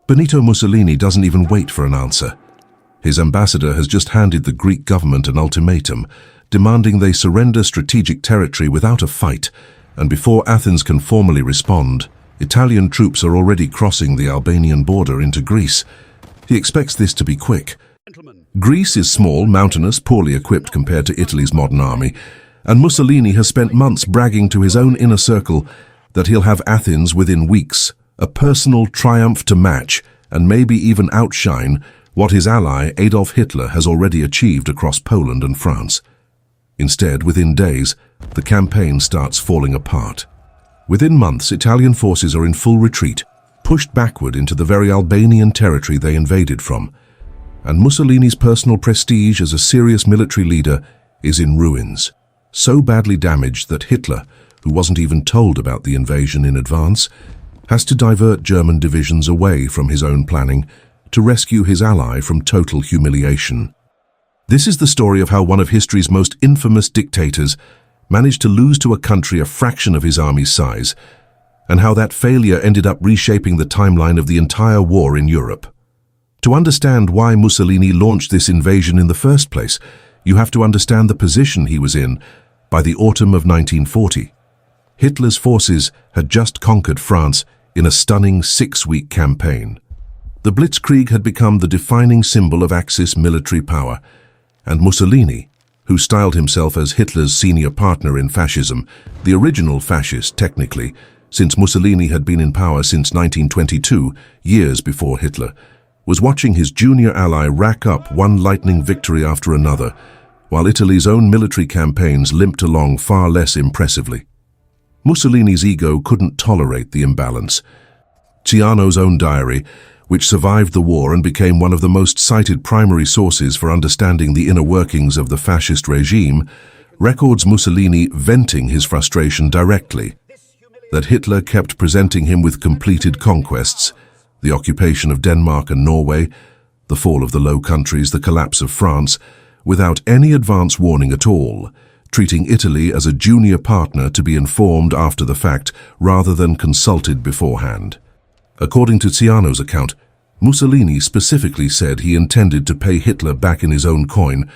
Benito Mussolini doesn't even wait for an answer. His ambassador has just handed the Greek government an ultimatum, demanding they surrender strategic territory without a fight, and before Athens can formally respond, Italian troops are already crossing the Albanian border into Greece. He expects this to be quick. Greece is small, mountainous, poorly equipped compared to Italy's modern army, and Mussolini has spent months bragging to his own inner circle that he'll have Athens within weeks, a personal triumph to match and maybe even outshine what his ally Adolf Hitler has already achieved across Poland and France. Instead, within days, the campaign starts falling apart. Within months, Italian forces are in full retreat, pushed backward into the very Albanian territory they invaded from, and Mussolini's personal prestige as a serious military leader is in ruins, so badly damaged that Hitler, who wasn't even told about the invasion in advance, has to divert German divisions away from his own planning to rescue his ally from total humiliation. This is the story of how one of history's most infamous dictators managed to lose to a country a fraction of his army's size, and how that failure ended up reshaping the timeline of the entire war in Europe. To understand why Mussolini launched this invasion in the first place, you have to understand the position he was in by the autumn of 1940. Hitler's forces had just conquered France in a stunning 6-week campaign. The Blitzkrieg had become the defining symbol of Axis military power, and Mussolini, who styled himself as Hitler's senior partner in fascism, the original fascist technically, since Mussolini had been in power since 1922, years before Hitler, was watching his junior ally rack up one lightning victory after another, while Italy's own military campaigns limped along far less impressively. Mussolini's ego couldn't tolerate the imbalance. Ciano's own diary, which survived the war and became one of the most cited primary sources for understanding the inner workings of the fascist regime, records Mussolini venting his frustration directly, that Hitler kept presenting him with completed conquests, the occupation of Denmark and Norway, the fall of the Low Countries, the collapse of France, without any advance warning at all, treating Italy as a junior partner to be informed after the fact rather than consulted beforehand. According to Ciano's account, Mussolini specifically said he intended to pay Hitler back in his own coin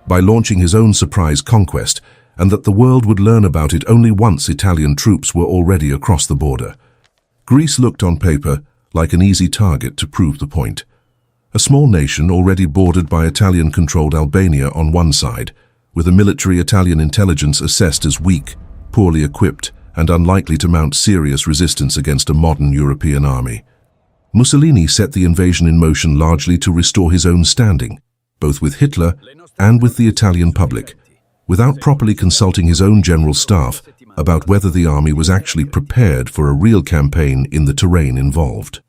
by launching his own surprise conquest, and that the world would learn about it only once Italian troops were already across the border. Greece looked on paper like an easy target to prove the point. A small nation already bordered by Italian-controlled Albania on one side, with a military Italian intelligence assessed as weak, poorly equipped, and unlikely to mount serious resistance against a modern European army. Mussolini set the invasion in motion largely to restore his own standing, both with Hitler and with the Italian public, without properly consulting his own general staff about whether the army was actually prepared for a real campaign in the terrain involved.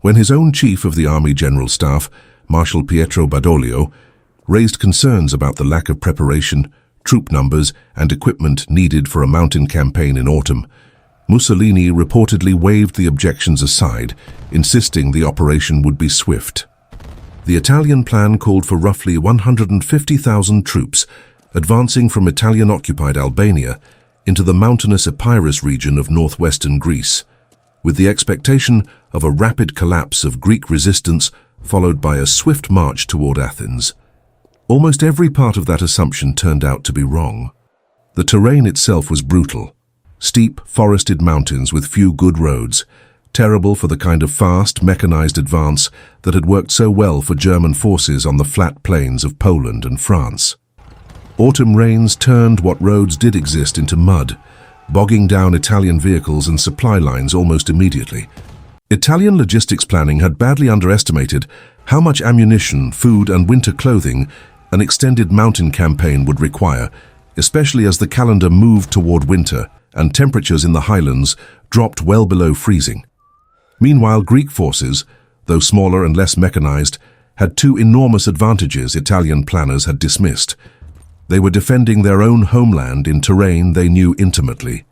When his own chief of the army general staff, Marshal Pietro Badoglio, raised concerns about the lack of preparation, troop numbers, and equipment needed for a mountain campaign in autumn, Mussolini reportedly waved the objections aside, insisting the operation would be swift. The Italian plan called for roughly 150,000 troops, advancing from Italian-occupied Albania into the mountainous Epirus region of northwestern Greece, with the expectation of a rapid collapse of Greek resistance followed by a swift march toward Athens. Almost every part of that assumption turned out to be wrong. The terrain itself was brutal. Steep, forested mountains with few good roads, terrible for the kind of fast, mechanized advance that had worked so well for German forces on the flat plains of Poland and France. Autumn rains turned what roads did exist into mud, bogging down Italian vehicles and supply lines almost immediately. Italian logistics planning had badly underestimated how much ammunition, food, and winter clothing an extended mountain campaign would require, especially as the calendar moved toward winter and temperatures in the highlands dropped well below freezing. Meanwhile, Greek forces, though smaller and less mechanized, had two enormous advantages Italian planners had dismissed. They were defending their own homeland in terrain they knew intimately,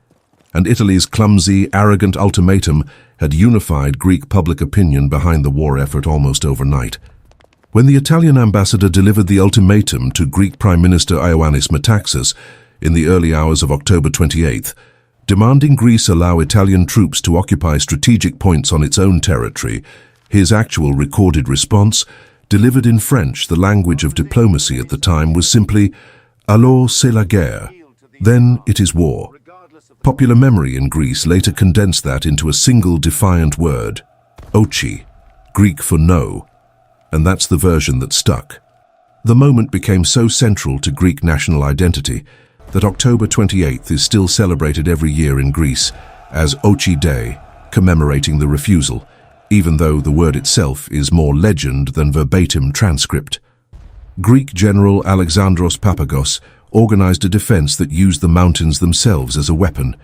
and Italy's clumsy, arrogant ultimatum had unified Greek public opinion behind the war effort almost overnight. When the Italian ambassador delivered the ultimatum to Greek Prime Minister Ioannis Metaxas in the early hours of October 28th, demanding Greece allow Italian troops to occupy strategic points on its own territory, His actual recorded response, delivered in French, the language of diplomacy at the time, was simply, "Alors c'est la guerre," then it is war. Popular memory in Greece later condensed that into a single defiant word, ochi, Greek for no, and that's the version that stuck. The moment became so central to Greek national identity that October 28th is still celebrated every year in Greece as Ochi Day, commemorating the refusal, even though the word itself is more legend than verbatim transcript. Greek General Alexandros Papagos organized a defense that used the mountains themselves as a weapon,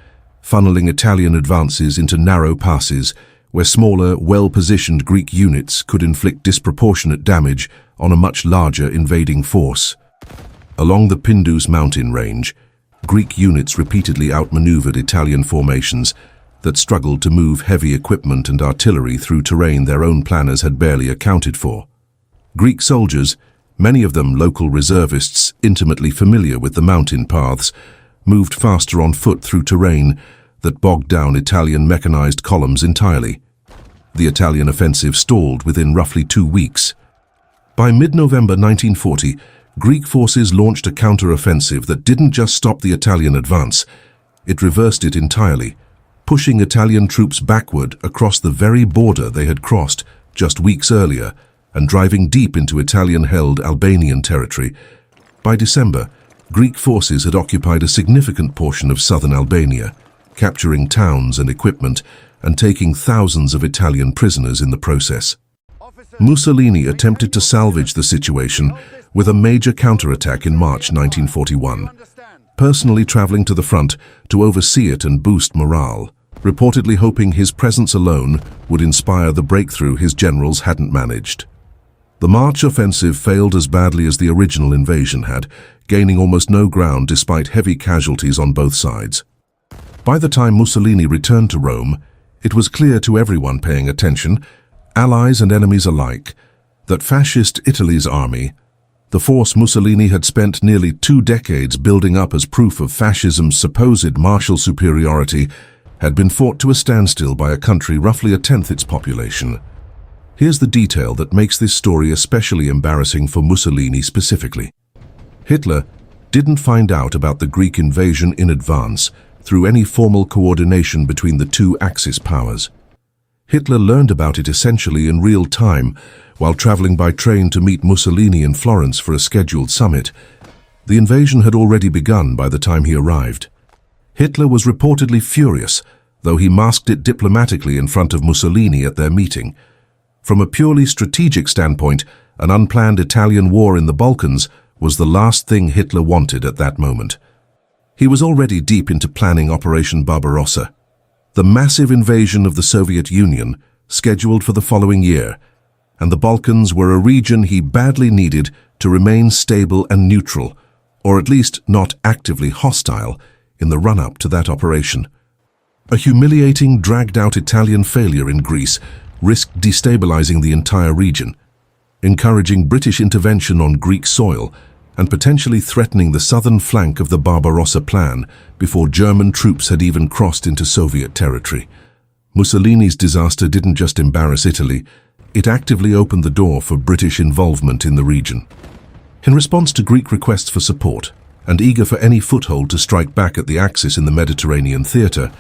funneling Italian advances into narrow passes where smaller, well-positioned Greek units could inflict disproportionate damage on a much larger invading force. Along the Pindus mountain range, Greek units repeatedly outmaneuvered Italian formations that struggled to move heavy equipment and artillery through terrain their own planners had barely accounted for. Greek soldiers, many of them local reservists intimately familiar with the mountain paths, moved faster on foot through terrain that bogged down Italian mechanized columns entirely. The Italian offensive stalled within roughly 2 weeks. By mid-November 1940, Greek forces launched a counter-offensive that didn't just stop the Italian advance, it reversed it entirely, pushing Italian troops backward across the very border they had crossed just weeks earlier and driving deep into Italian-held Albanian territory. By December, Greek forces had occupied a significant portion of southern Albania, capturing towns and equipment and taking thousands of Italian prisoners in the process. Mussolini attempted to salvage the situation with a major counterattack in March 1941, personally traveling to the front to oversee it and boost morale, reportedly hoping his presence alone would inspire the breakthrough his generals hadn't managed. The March offensive failed as badly as the original invasion had, gaining almost no ground despite heavy casualties on both sides. By the time Mussolini returned to Rome, it was clear to everyone paying attention, allies and enemies alike, that fascist Italy's army, the force Mussolini had spent nearly 2 decades building up as proof of fascism's supposed martial superiority, had been fought to a standstill by a country roughly 1/10 its population. Here's the detail that makes this story especially embarrassing for Mussolini specifically. Hitler didn't find out about the Greek invasion in advance through any formal coordination between the two Axis powers. Hitler learned about it essentially in real time while traveling by train to meet Mussolini in Florence for a scheduled summit. The invasion had already begun by the time he arrived. Hitler was reportedly furious, though he masked it diplomatically in front of Mussolini at their meeting. From a purely strategic standpoint, an unplanned Italian war in the Balkans was the last thing Hitler wanted at that moment. He was already deep into planning Operation Barbarossa, the massive invasion of the Soviet Union, scheduled for the following year, and the Balkans were a region he badly needed to remain stable and neutral, or at least not actively hostile, in the run-up to that operation. A humiliating, dragged-out Italian failure in Greece risked destabilizing the entire region, encouraging British intervention on Greek soil and potentially threatening the southern flank of the Barbarossa plan before German troops had even crossed into Soviet territory. Mussolini's disaster didn't just embarrass Italy, it actively opened the door for British involvement in the region. In response to Greek requests for support, and eager for any foothold to strike back at the Axis in the Mediterranean theatre,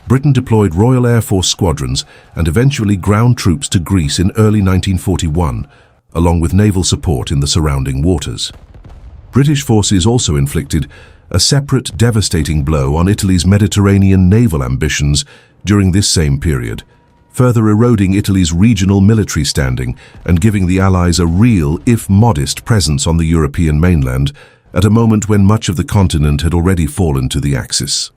Britain deployed Royal Air Force squadrons and eventually ground troops to Greece in early 1941, along with naval support in the surrounding waters. British forces also inflicted a separate devastating blow on Italy's Mediterranean naval ambitions during this same period, further eroding Italy's regional military standing and giving the Allies a real, if modest, presence on the European mainland at a moment when much of the continent had already fallen to the Axis.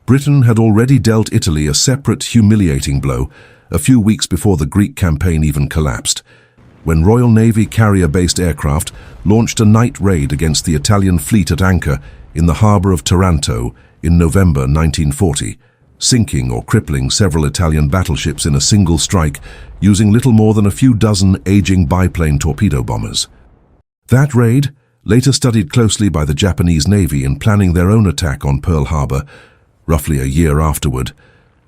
Britain had already dealt Italy a separate, humiliating blow a few weeks before the Greek campaign even collapsed, when Royal Navy carrier-based aircraft launched a night raid against the Italian fleet at anchor in the harbour of Taranto in November 1940, sinking or crippling several Italian battleships in a single strike using little more than a few dozen aging biplane torpedo bombers. That raid, later studied closely by the Japanese Navy in planning their own attack on Pearl Harbor, roughly a year afterward,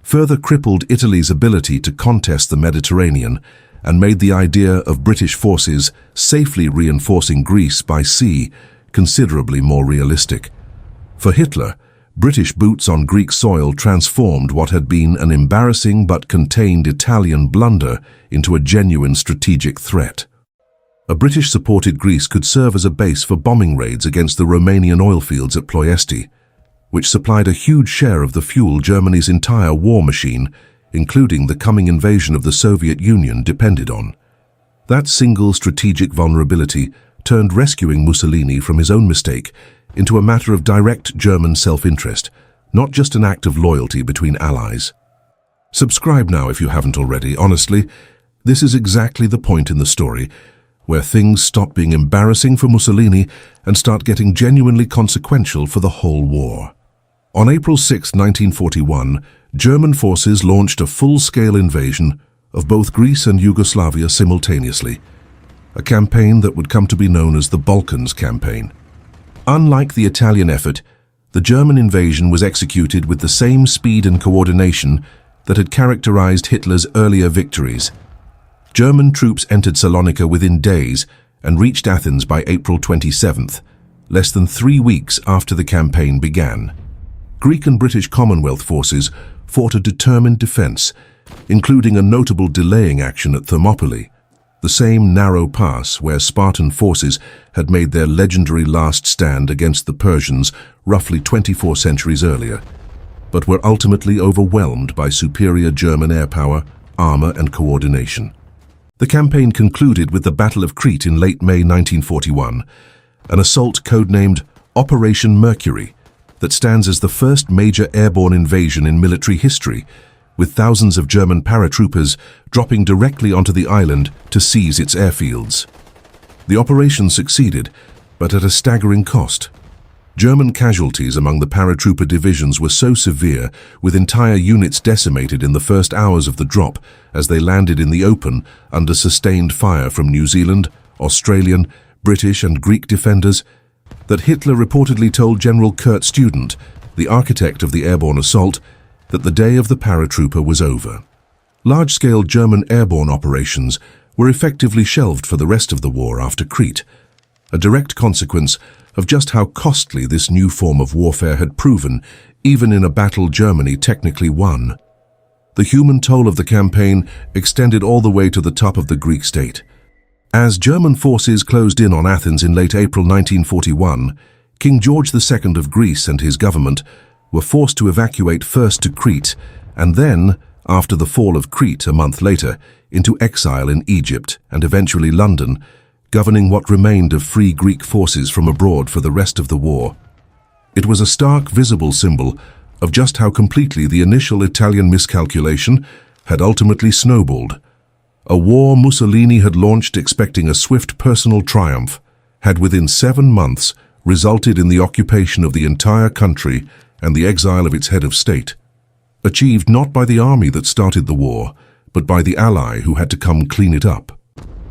further crippled Italy's ability to contest the Mediterranean and made the idea of British forces safely reinforcing Greece by sea considerably more realistic. For Hitler, British boots on Greek soil transformed what had been an embarrassing but contained Italian blunder into a genuine strategic threat. A British-supported Greece could serve as a base for bombing raids against the Romanian oil fields at Ploiesti, which supplied a huge share of the fuel Germany's entire war machine, including the coming invasion of the Soviet Union, depended on. That single strategic vulnerability turned rescuing Mussolini from his own mistake into a matter of direct German self-interest, not just an act of loyalty between allies. Subscribe now if you haven't already. Honestly, this is exactly the point in the story where things stop being embarrassing for Mussolini and start getting genuinely consequential for the whole war. On April 6, 1941, German forces launched a full-scale invasion of both Greece and Yugoslavia simultaneously, a campaign that would come to be known as the Balkans campaign. Unlike the Italian effort, the German invasion was executed with the same speed and coordination that had characterized Hitler's earlier victories. German troops entered Salonika within days and reached Athens by April 27th, less than 3 weeks after the campaign began. Greek and British Commonwealth forces fought a determined defense, including a notable delaying action at Thermopylae, the same narrow pass where Spartan forces had made their legendary last stand against the Persians roughly 24 centuries earlier, but were ultimately overwhelmed by superior German air power, armor, and coordination. The campaign concluded with the Battle of Crete in late May 1941, an assault codenamed Operation Mercury that stands as the first major airborne invasion in military history, with thousands of German paratroopers dropping directly onto the island to seize its airfields. The operation succeeded, but at a staggering cost. German casualties among the paratrooper divisions were so severe, with entire units decimated in the first hours of the drop as they landed in the open under sustained fire from New Zealand, Australian, British and Greek defenders, that Hitler reportedly told General Kurt Student, the architect of the airborne assault, that the day of the paratrooper was over. Large-scale German airborne operations were effectively shelved for the rest of the war after Crete, a direct consequence of just how costly this new form of warfare had proven, even in a battle Germany technically won. The human toll of the campaign extended all the way to the top of the Greek state. As German forces closed in on Athens in late April 1941, King George II of Greece and his government were forced to evacuate first to Crete, and then, after the fall of Crete a month later, into exile in Egypt and eventually London, governing what remained of free Greek forces from abroad for the rest of the war. It was a stark, visible symbol of just how completely the initial Italian miscalculation had ultimately snowballed. A war Mussolini had launched expecting a swift personal triumph had within 7 months resulted in the occupation of the entire country and the exile of its head of state, achieved not by the army that started the war, but by the ally who had to come clean it up.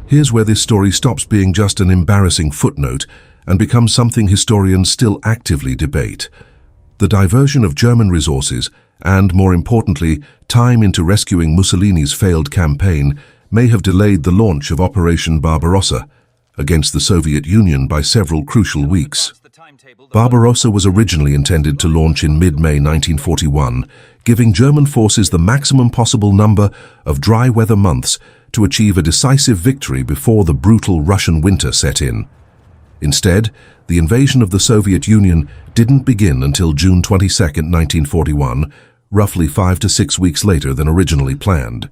Here's where this story stops being just an embarrassing footnote and becomes something historians still actively debate. The diversion of German resources and, more importantly, time into rescuing Mussolini's failed campaign may have delayed the launch of Operation Barbarossa against the Soviet Union by several crucial weeks. Barbarossa was originally intended to launch in mid-May 1941, giving German forces the maximum possible number of dry weather months to achieve a decisive victory before the brutal Russian winter set in. Instead, the invasion of the Soviet Union didn't begin until June 22, 1941, roughly 5 to 6 weeks later than originally planned.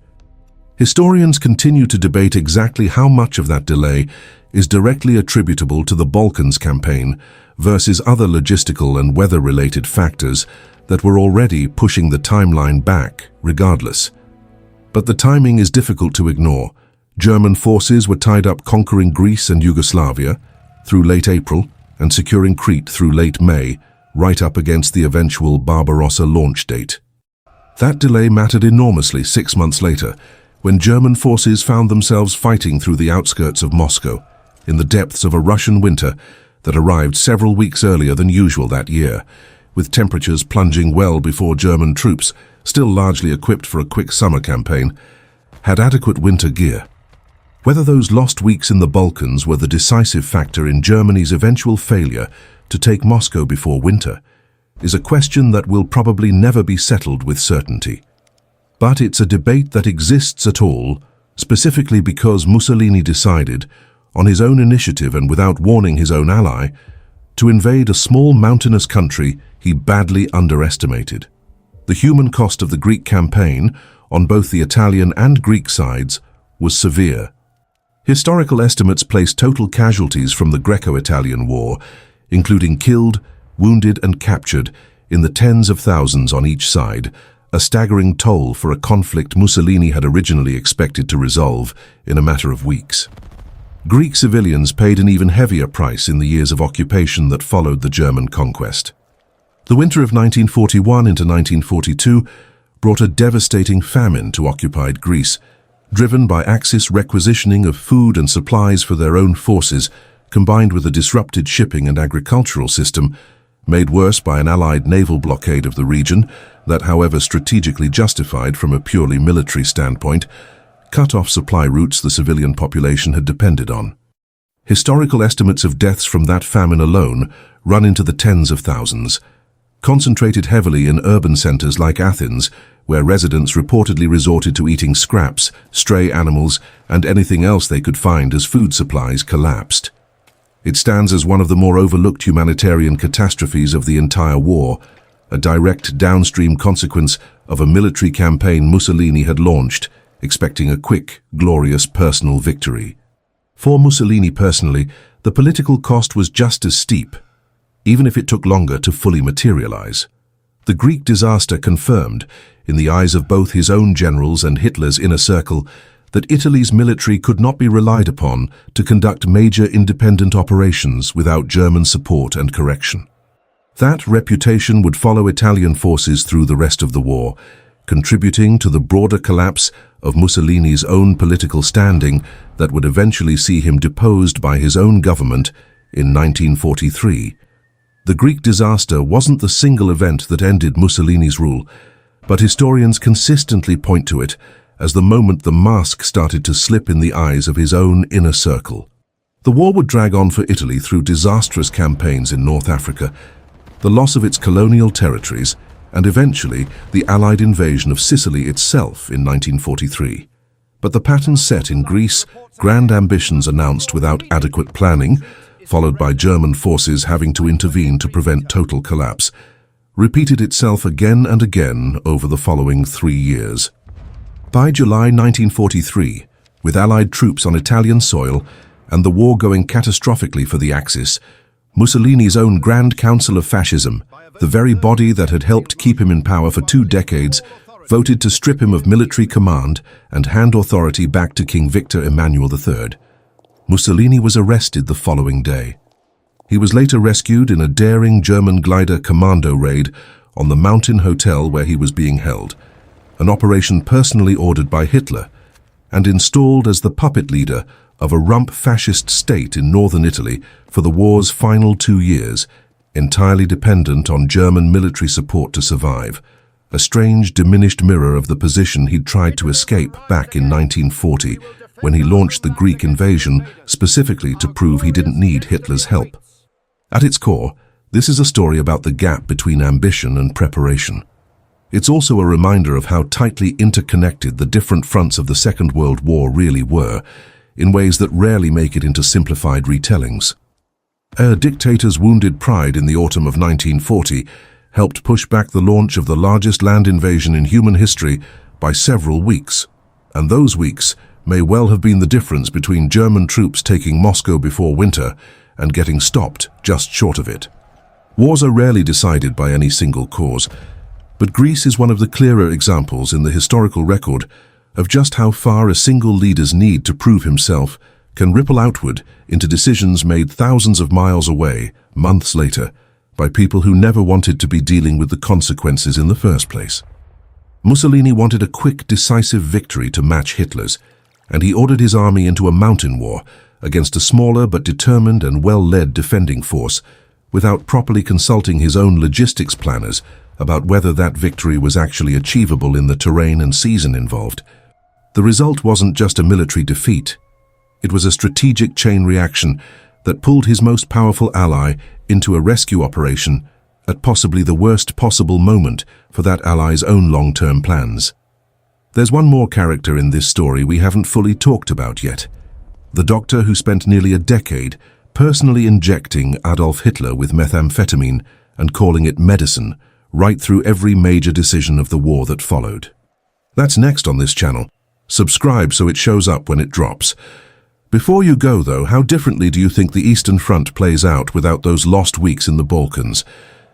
Historians continue to debate exactly how much of that delay is directly attributable to the Balkans campaign versus other logistical and weather-related factors that were already pushing the timeline back, regardless. But the timing is difficult to ignore. German forces were tied up conquering Greece and Yugoslavia through late April and securing Crete through late May, right up against the eventual Barbarossa launch date. That delay mattered enormously 6 months later, when German forces found themselves fighting through the outskirts of Moscow, in the depths of a Russian winter that arrived several weeks earlier than usual that year, with temperatures plunging well before German troops still largely equipped for a quick summer campaign, had adequate winter gear. Whether those lost weeks in the Balkans were the decisive factor in Germany's eventual failure to take Moscow before winter is a question that will probably never be settled with certainty. But it's a debate that exists at all, specifically because Mussolini decided, on his own initiative and without warning his own ally, to invade a small mountainous country he badly underestimated. The human cost of the Greek campaign, on both the Italian and Greek sides, was severe. Historical estimates place total casualties from the Greco-Italian War, including killed, wounded and captured, in the tens of thousands on each side, a staggering toll for a conflict Mussolini had originally expected to resolve in a matter of weeks. Greek civilians paid an even heavier price in the years of occupation that followed the German conquest. The winter of 1941 into 1942 brought a devastating famine to occupied Greece, driven by Axis requisitioning of food and supplies for their own forces, combined with a disrupted shipping and agricultural system, made worse by an Allied naval blockade of the region that, however strategically justified from a purely military standpoint, cut off supply routes the civilian population had depended on. Historical estimates of deaths from that famine alone run into the tens of thousands, concentrated heavily in urban centers like Athens, where residents reportedly resorted to eating scraps, stray animals, and anything else they could find as food supplies collapsed. It stands as one of the more overlooked humanitarian catastrophes of the entire war, a direct downstream consequence of a military campaign Mussolini had launched, expecting a quick, glorious personal victory. For Mussolini personally, the political cost was just as steep, even if it took longer to fully materialize. The Greek disaster confirmed, in the eyes of both his own generals and Hitler's inner circle, that Italy's military could not be relied upon to conduct major independent operations without German support and correction. That reputation would follow Italian forces through the rest of the war, contributing to the broader collapse of Mussolini's own political standing that would eventually see him deposed by his own government in 1943. The Greek disaster wasn't the single event that ended Mussolini's rule, but historians consistently point to it as the moment the mask started to slip in the eyes of his own inner circle. The war would drag on for Italy through disastrous campaigns in North Africa, the loss of its colonial territories, and eventually the Allied invasion of Sicily itself in 1943. But the pattern set in Greece, grand ambitions announced without adequate planning, followed by German forces having to intervene to prevent total collapse, repeated itself again and again over the following 3 years. By July 1943, with Allied troops on Italian soil and the war going catastrophically for the Axis, Mussolini's own Grand Council of Fascism, the very body that had helped keep him in power for 2 decades, voted to strip him of military command and hand authority back to King Victor Emmanuel III. Mussolini was arrested the following day. He was later rescued in a daring German glider commando raid on the mountain hotel where he was being held, an operation personally ordered by Hitler, and installed as the puppet leader of a rump fascist state in northern Italy for the war's final 2 years, entirely dependent on German military support to survive, a strange diminished mirror of the position he'd tried to escape back in 1940 when he launched the Greek invasion specifically to prove he didn't need Hitler's help. At its core, this is a story about the gap between ambition and preparation. It's also a reminder of how tightly interconnected the different fronts of the Second World War really were, in ways that rarely make it into simplified retellings. A dictator's wounded pride in the autumn of 1940 helped push back the launch of the largest land invasion in human history by several weeks, and those weeks may well have been the difference between German troops taking Moscow before winter and getting stopped just short of it. Wars are rarely decided by any single cause, but Greece is one of the clearer examples in the historical record of just how far a single leader's need to prove himself can ripple outward into decisions made thousands of miles away, months later, by people who never wanted to be dealing with the consequences in the first place. Mussolini wanted a quick, decisive victory to match Hitler's, and he ordered his army into a mountain war against a smaller but determined and well-led defending force, without properly consulting his own logistics planners about whether that victory was actually achievable in the terrain and season involved. The result wasn't just a military defeat. It was a strategic chain reaction that pulled his most powerful ally into a rescue operation at possibly the worst possible moment for that ally's own long-term plans. There's one more character in this story we haven't fully talked about yet. The doctor who spent nearly a decade personally injecting Adolf Hitler with methamphetamine and calling it medicine right through every major decision of the war that followed. That's next on this channel. Subscribe so it shows up when it drops. Before you go, though, how differently do you think the Eastern Front plays out without those lost weeks in the Balkans?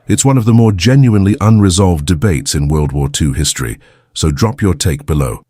It's one of the more genuinely unresolved debates in World War II history, so drop your take below.